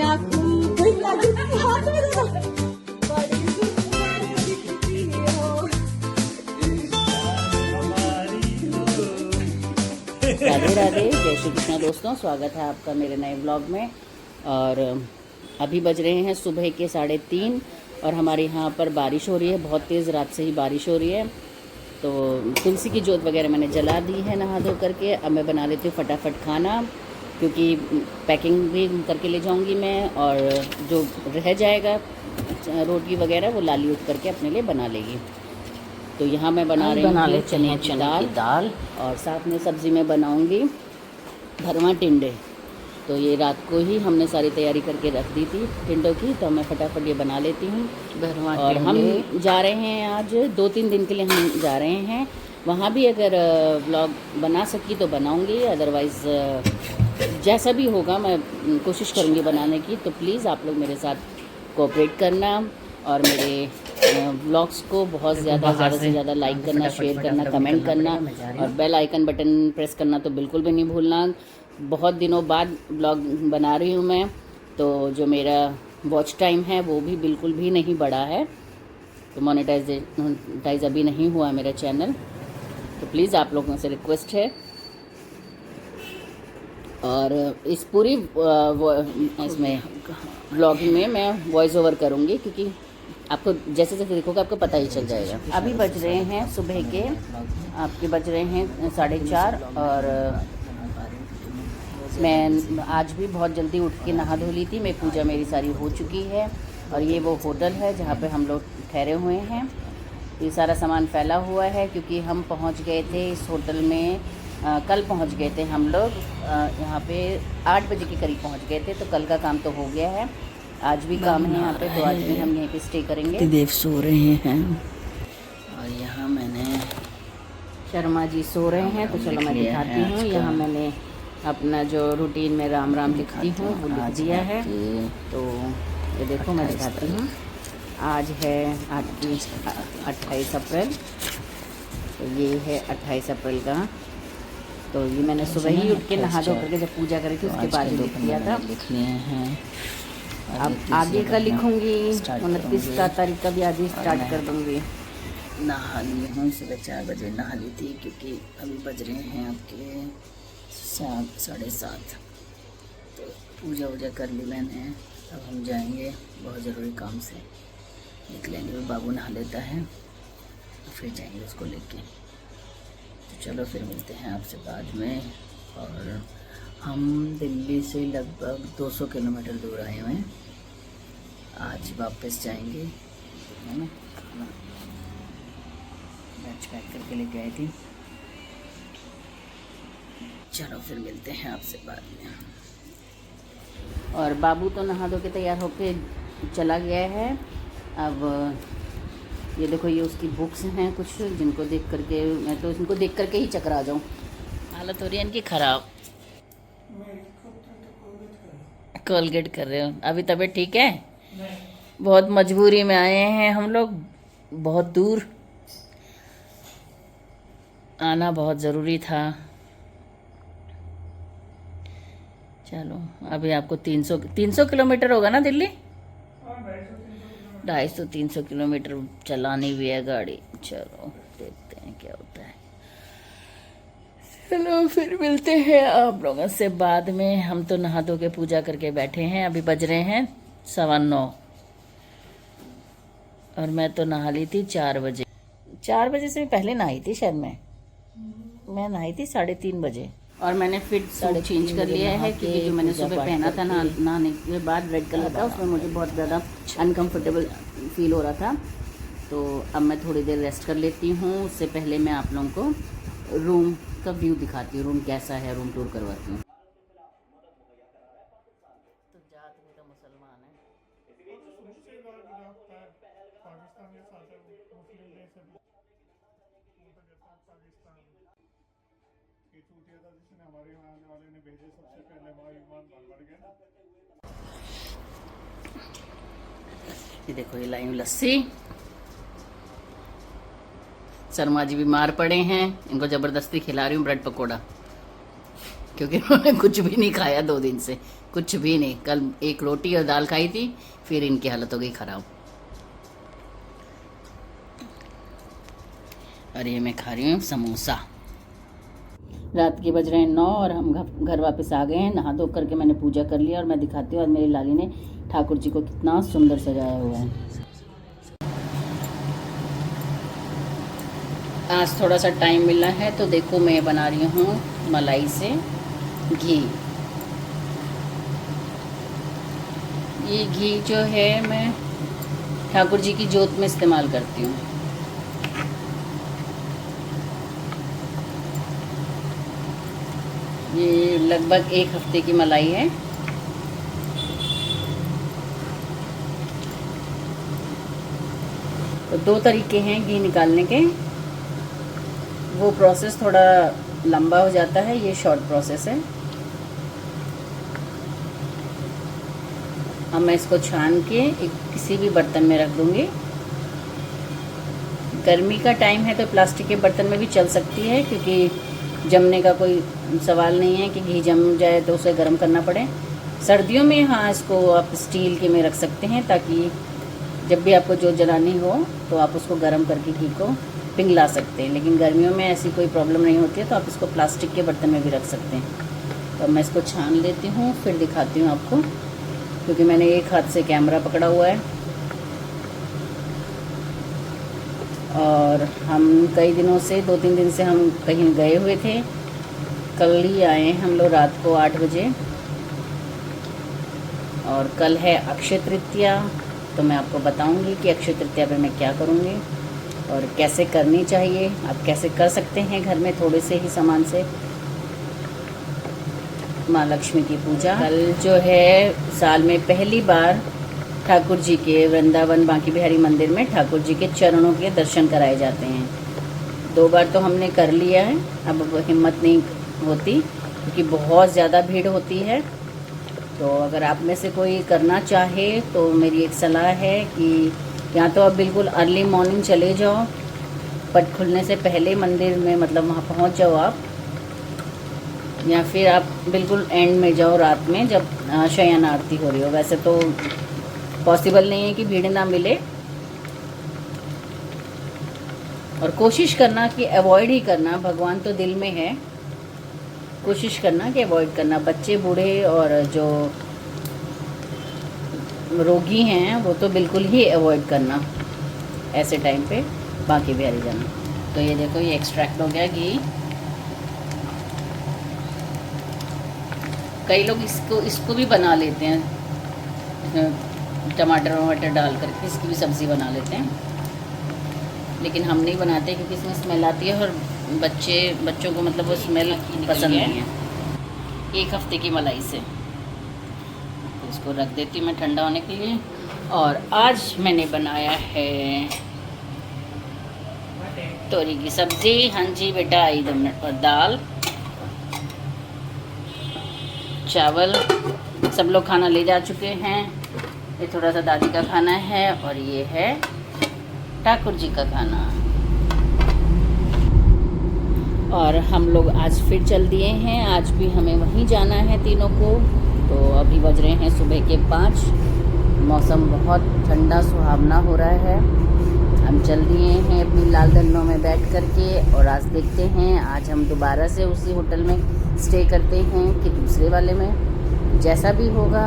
राधे राधे, जय श्री कृष्ण दोस्तों, स्वागत है आपका मेरे नए ब्लॉग में। और अभी बज रहे हैं सुबह के 3:30 और हमारे यहाँ पर बारिश हो रही है, बहुत तेज़, रात से ही बारिश हो रही है। तो तुलसी की जोत वगैरह मैंने जला दी है नहा धो करके। अब मैं बना लेती हूँ फटाफट खाना, क्योंकि पैकिंग भी करके ले जाऊँगी मैं, और जो रह जाएगा रोटी वगैरह वो लाली उठ करके अपने लिए बना लेगी। तो यहाँ मैं बना रही हूँ चने की दाल और साथ में सब्ज़ी में बनाऊँगी भरवा टिंडे। तो ये रात को ही हमने सारी तैयारी करके रख दी थी टिंडों की, तो मैं फटाफट ये बना लेती हूँ। और हम जा रहे हैं आज 2-3 दिन के लिए, हम जा रहे हैं वहाँ भी। अगर व्लॉग बना सकी तो बनाऊँगी, अदरवाइज़ जैसा भी होगा मैं कोशिश करूँगी बनाने की। तो प्लीज़ आप लोग मेरे साथ कोऑपरेट करना और मेरे व्लॉग्स को बहुत ज़्यादा से ज़्यादा लाइक करना, शेयर करना, कमेंट करना और बेल आइकन बटन प्रेस करना तो बिल्कुल भी नहीं भूलना। बहुत दिनों बाद व्लॉग बना रही हूँ मैं, तो जो मेरा वॉच टाइम है वो भी बिल्कुल भी नहीं बढ़ा है। तो मोनेटाइज अभी नहीं हुआ मेरा चैनल, तो प्लीज़ आप लोगों से रिक्वेस्ट है। और इस पूरी इसमें व्लॉगिंग में मैं वॉइस ओवर करूँगी, क्योंकि आपको जैसे जैसे देखोगे आपको पता ही चल जाएगा। अभी बज रहे हैं सुबह के, आपके बज रहे हैं 4:30 और मैं आज भी बहुत जल्दी उठ के नहा धो ली थी। मैं पूजा मेरी सारी हो चुकी है। और ये वो होटल है जहाँ पे हम लोग ठहरे हुए हैं। ये सारा सामान फैला हुआ है, क्योंकि हम पहुँच गए थे इस होटल में, कल पहुँच गए थे हम लोग यहाँ पे 8 बजे के करीब पहुँच गए थे। तो कल का काम तो हो गया है, आज भी काम है यहाँ पे, तो आज भी हम यहीं पे स्टे करेंगे। देव सो रहे हैं और यहाँ मैंने शर्मा जी सो रहे हैं, तो चलो मैं दिखाती हूँ। यहाँ मैंने अपना जो रूटीन में राम राम लिखती हूँ वो लिख दिया है। तो ये देखो मैं दिखाती हूँ। आज है 28 अप्रैल, तो ये है 28 अप्रैल का। तो ये मैंने सुबह ही उठ के नहा धो करके जब पूजा करी थी उसके बाद ही लिख दिया था। लिख लिए हैं, अब आगे का लिखूँगी, 29 तारीख का भी आज ही स्टार्ट कर दूँगी। नहा ली हूँ, सुबह 4 बजे नहा ली थी, क्योंकि अभी बज रहे हैं आपके 7-7:30। तो पूजा वूजा कर ली मैंने। अब हम जाएंगे बहुत ज़रूरी काम से, निकलेंगे। बाबू नहा लेता है फिर जाएंगे उसको लेके। तो चलो फिर मिलते हैं आपसे बाद में। और हम दिल्ली से लगभग 200 किलोमीटर दूर आए हुए हैं। आज वापस जाएंगे, है ना। लंच पैक करके लेके आई थी। चलो फिर मिलते हैं आपसे बाद में। और बाबू तो नहा धो के तैयार होके चला गया है। अब ये देखो, ये उसकी बुक्स हैं कुछ, जिनको देख करके मैं तो इनको देख करके ही चकरा जाऊँ। हालत हो रही है इनकी ख़राब। कोलगेट कर रहे हो? अभी तबीयत ठीक है? बहुत मजबूरी में आए हैं हम लोग, बहुत दूर आना बहुत ज़रूरी था। चलो अभी आपको 300 किलोमीटर होगा ना दिल्ली? 250-300 किलोमीटर चलानी भी है गाड़ी। चलो देखते हैं क्या होता है। चलो फिर मिलते हैं आप लोगों से बाद में। हम तो नहा धो के पूजा करके बैठे हैं। अभी बज रहे हैं 9:15 और मैं तो नहा ली थी 4 बजे। 4 बजे से पहले नहाई थी शायद मैं नहाई थी 3:30 बजे। और मैंने फिर सूट चेंज कर लिया है, क्योंकि जो मैंने सुबह पहना था नहाने के बाद रेड कलर का, उसमें मुझे बहुत ज़्यादा अनकंफर्टेबल फील हो रहा था। तो अब मैं थोड़ी देर रेस्ट कर लेती हूँ। उससे पहले मैं आप लोगों को रूम का व्यू दिखाती हूँ, रूम कैसा है, रूम टूर करवाती हूँ। तो जात में तो मुसलमान है। हमारे यहाँ आने वाले ने भेजे सबसे पहले वहाँ ईमान बढ़ गया। ये देखो, ये लाई लस्सी। शर्मा जी बीमार पड़े हैं, इनको ज़बरदस्ती खिला रही हूँ ब्रेड पकौड़ा। क्योंकि उन्होंने कुछ भी नहीं खाया 2 दिन से, कुछ भी नहीं। कल एक रोटी और दाल खाई थी, फिर इनकी हालत हो गई ख़राब। और ये मैं खा रही हूँ समोसा। रात के बज रहे हैं 9 और हम घर वापस आ गए हैं। नहा धो करके मैंने पूजा कर लिया और मैं दिखाती हूँ। और मेरी लाली ने ठाकुर जी को कितना सुंदर सजाया हुआ है। आज थोड़ा सा टाइम मिला है तो देखो मैं बना रही हूँ मलाई से घी। ये घी जो है मैं ठाकुर जी की जोत में इस्तेमाल करती हूँ। ये लगभग 1 हफ्ते की मलाई है। तो 2 तरीके हैं घी निकालने के। वो प्रोसेस थोड़ा लंबा हो जाता है, ये शॉर्ट प्रोसेस है। अब मैं इसको छान के एक किसी भी बर्तन में रख दूँगी। गर्मी का टाइम है तो प्लास्टिक के बर्तन में भी चल सकती है, क्योंकि जमने का कोई सवाल नहीं है कि घी जम जाए तो उसे गर्म करना पड़े। सर्दियों में हाँ, इसको आप स्टील के में रख सकते हैं, ताकि जब भी आपको जोत जलानी हो तो आप उसको गर्म करके घी को पिघला सकते हैं। लेकिन गर्मियों में ऐसी कोई प्रॉब्लम नहीं होती है, तो आप इसको प्लास्टिक के बर्तन में भी रख सकते हैं। तो मैं इसको छान लेती हूँ, फिर दिखाती हूँ आपको, क्योंकि मैंने एक हाथ से कैमरा पकड़ा हुआ है। और हम कई दिनों से 2-3 दिन से हम कहीं गए हुए थे। कल ही आए हैं हम लोग रात को 8 बजे। और कल है अक्षय तृतीया, तो मैं आपको बताऊंगी कि अक्षय तृतीया पे मैं क्या करूंगी और कैसे करनी चाहिए। आप कैसे कर सकते हैं घर में थोड़े से ही सामान से माँ लक्ष्मी की पूजा। कल जो है साल में पहली बार ठाकुर जी के वृंदावन बांकी बिहारी मंदिर में ठाकुर जी के चरणों के दर्शन कराए जाते हैं। 2 बार तो हमने कर लिया है, अब हिम्मत नहीं होती क्योंकि बहुत ज़्यादा भीड़ होती है। तो अगर आप में से कोई करना चाहे तो मेरी एक सलाह है कि या तो आप बिल्कुल अर्ली मॉर्निंग चले जाओ, पट खुलने से पहले मंदिर में, मतलब वहाँ पहुँच जाओ आप, या फिर आप बिल्कुल एंड में जाओ रात में जब शयन आरती हो रही हो। वैसे तो पॉसिबल नहीं है कि भीड़ ना मिले, और कोशिश करना कि अवॉइड ही करना। भगवान तो दिल में है, कोशिश करना कि अवॉइड करना। बच्चे, बूढ़े और जो रोगी हैं वो तो बिल्कुल ही अवॉइड करना ऐसे टाइम पे बांकी बिहारी जाना। तो ये देखो, ये एक्सट्रैक्ट हो गया घी। कई लोग इसको भी बना लेते हैं, टमाटर वमाटर डाल करके इसकी भी सब्ज़ी बना लेते हैं, लेकिन हम नहीं बनाते क्योंकि इसमें स्मेल आती है और बच्चों को मतलब वो स्मेल पसंद नहीं है। 1 हफ्ते की मलाई से तो इसको रख देती हूँ मैं ठंडा होने के लिए। और आज मैंने बनाया है तोरी की सब्ज़ी। हाँ जी बेटा, 2 मिनट। और दाल, चावल। सब लोग खाना ले जा चुके हैं। ये थोड़ा सा दादी का खाना है और ये है ठाकुर जी का खाना। और हम लोग आज फिर चल दिए हैं। आज भी हमें वहीं जाना है तीनों को। तो अभी बज रहे हैं सुबह के 5। मौसम बहुत ठंडा सुहावना हो रहा है। हम चल दिए हैं अपनी लाल दन्नों में बैठ करके। और आज देखते हैं, आज हम दोबारा से उसी होटल में स्टे करते हैं कि दूसरे वाले में। जैसा भी होगा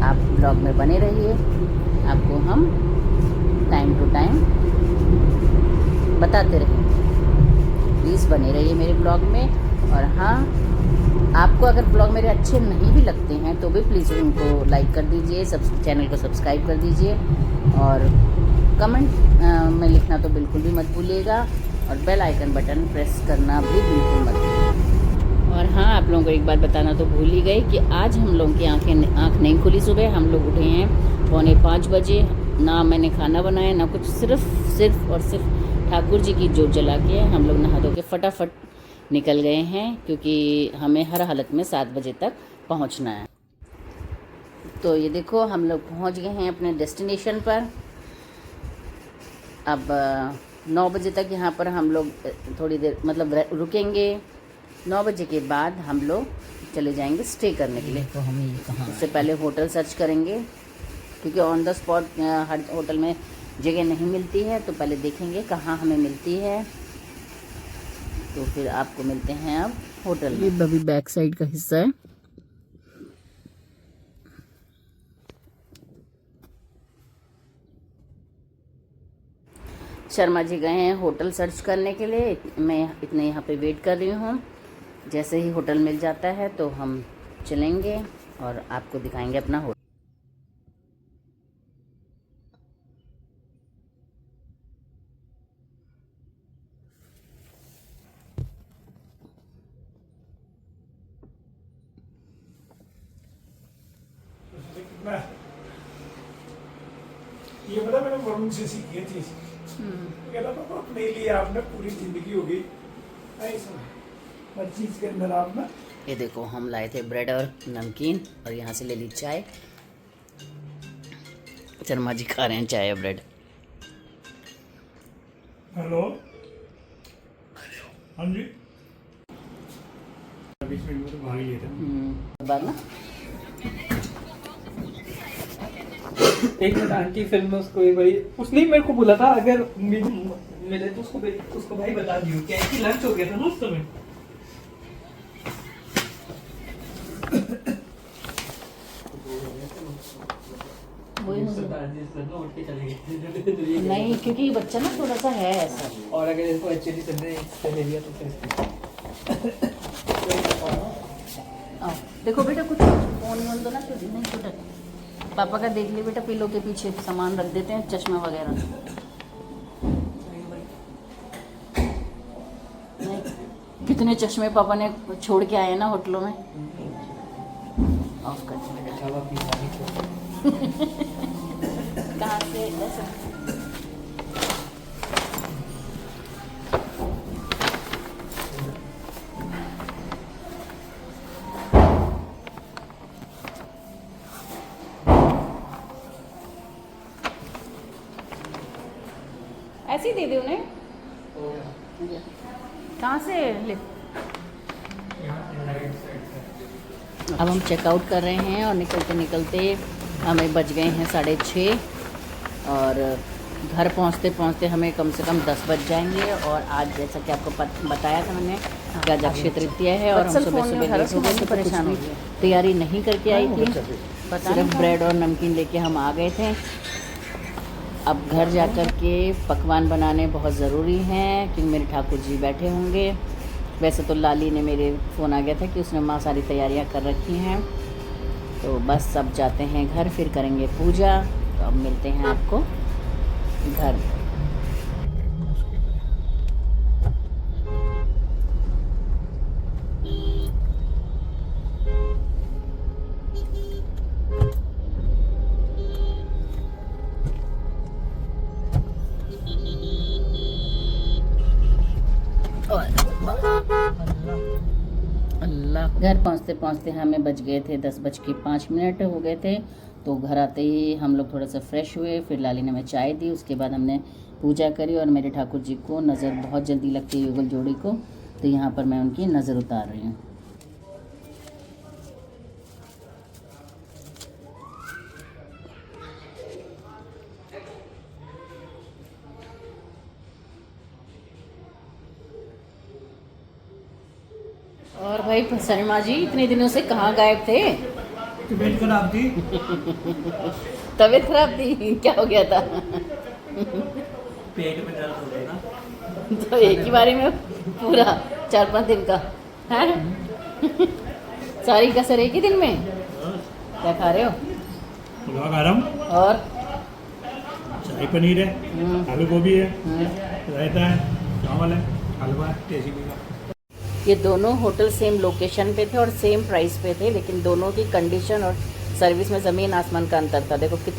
आप ब्लॉग में बने रहिए, आपको हम टाइम टू टाइम बताते रहेंगे। प्लीज़ बने रहिए मेरे ब्लॉग में। और हाँ, आपको अगर ब्लॉग मेरे अच्छे नहीं भी लगते हैं तो भी प्लीज़ उनको लाइक कर दीजिए, चैनल को सब्सक्राइब कर दीजिए, और कमेंट में लिखना तो बिल्कुल भी मत भूलिएगा, और बेल आइकन बटन प्रेस करना भी बिल्कुल मत भूलिएगा। और हाँ, आप लोगों को एक बात बताना तो भूल ही गई कि आज हम लोगों की आंख नहीं खुली। सुबह हम लोग उठे हैं 4:45 बजे। ना मैंने खाना बनाया ना कुछ, सिर्फ और सिर्फ ठाकुर जी की जोत जला के हम लोग नहा धो के फटाफट निकल गए हैं, क्योंकि हमें हर हालत में 7 बजे तक पहुंचना है। तो ये देखो, हम लोग पहुंच गए हैं अपने डेस्टिनेशन पर। अब 9 बजे तक यहाँ पर हम लोग थोड़ी देर मतलब रुकेंगे। 9 बजे के बाद हम लोग चले जाएंगे स्टे करने के लिए। तो हम ये कहाँ उससे पहले होटल सर्च करेंगे, क्योंकि on the spot her hotel में जगह नहीं मिलती है, तो पहले देखेंगे कहाँ हमें मिलती है। तो फिर आपको मिलते हैं अब होटल में। ये अभी बैक साइड का हिस्सा है। शर्मा जी गए हैं होटल सर्च करने के लिए, मैं इतने यहाँ पे वेट कर रही हूँ। जैसे ही होटल मिल जाता है तो हम चलेंगे और आपको दिखाएंगे अपना होटल। ये पता मैंने वरुण से सीखी थी। कहता पापा अपने लिए आपने पूरी जिंदगी हो गई ऐसा हर चीज के अंदर आप ना। ये देखो हम लाए थे ब्रेड और नमकीन, और यहाँ से ले ली चाय। शर्मा जी खा रहे हैं चाय और ब्रेड। हेलो, हाँ जी। 20 मिनट में तो भाग लिए थे। बार ना एक मिनट आंटी फिल्म में उसको एक बारी उसने ही मेरे को बोला था अगर मिले तो उसको भाई बता दियो क्या है कि लंच हो गया था ना उस समय। नहीं, क्योंकि ये बच्चा ना थोड़ा सा है ऐसा। और अगर इसको एक्चुअली चलने ले लिया तो फिर आओ, देखो बेटा कुछ फोन वोन तो ना छूट नहीं छूटा। पापा का देख ली बेटा, पिलो के पीछे सामान रख देते हैं, चश्मा वगैरह। नहीं, कितने चश्मे पापा ने छोड़ के आए ना होटलों में। ऑफ कर दे बेटा। कहाँ से ऐसा ऐसे ही दे दे उन्हें। कहाँ से लिफ्ट? अब हम चेकआउट कर रहे हैं और निकलते निकलते हमें बज गए हैं 6:30, और घर पहुंचते पहुंचते हमें कम से कम 10 बज जाएंगे। और आज जैसा कि आपको बताया था मैंने कि आज अक्षय तृतीया है और हम सुबह सुबह लेट हो गए थे, परेशान तैयारी नहीं करके आई थी, सिर्फ ब्रेड और नमकीन लेके हम आ गए थे। अब घर जाकर के पकवान बनाने बहुत ज़रूरी हैं, क्योंकि मेरे ठाकुर जी बैठे होंगे। वैसे तो लाली ने मेरे फ़ोन आ गया था कि उसने माँ सारी तैयारियां कर रखी हैं, तो बस अब जाते हैं घर, फिर करेंगे पूजा। तो अब मिलते हैं आपको घर। अल्लाह, घर पहुंचते पहुंचते हमें बज गए थे 10:05 हो गए थे। तो घर आते ही हम लोग थोड़ा सा फ्रेश हुए, फिर लाली ने हमें चाय दी, उसके बाद हमने पूजा करी। और मेरे ठाकुर जी को नज़र बहुत जल्दी लगती है युगल जोड़ी को, तो यहाँ पर मैं उनकी नज़र उतार रही हूँ। और भाई शर्मा जी इतने दिनों से कहाँ गायब थे? तबीयत खराब थी। तबीयत खराब थी? क्या हो गया था? पेट में दर्द हो गया था। तो एक ही बारी में पूरा 4-5 दिन का है? सारी कसर एक ही दिन में? क्या खा रहे हो? पुलाव खा रहा हूँ, और शाही पनीर है, आलू गोभी है, रायता है, चावल है, हलवा है, टेसी भी है। ये दोनों होटल सेम लोकेशन पे थे और सेम प्राइस पे थे, लेकिन दोनों की कंडीशन और सर्विस में ज़मीन आसमान का अंतर था। देखो कितनी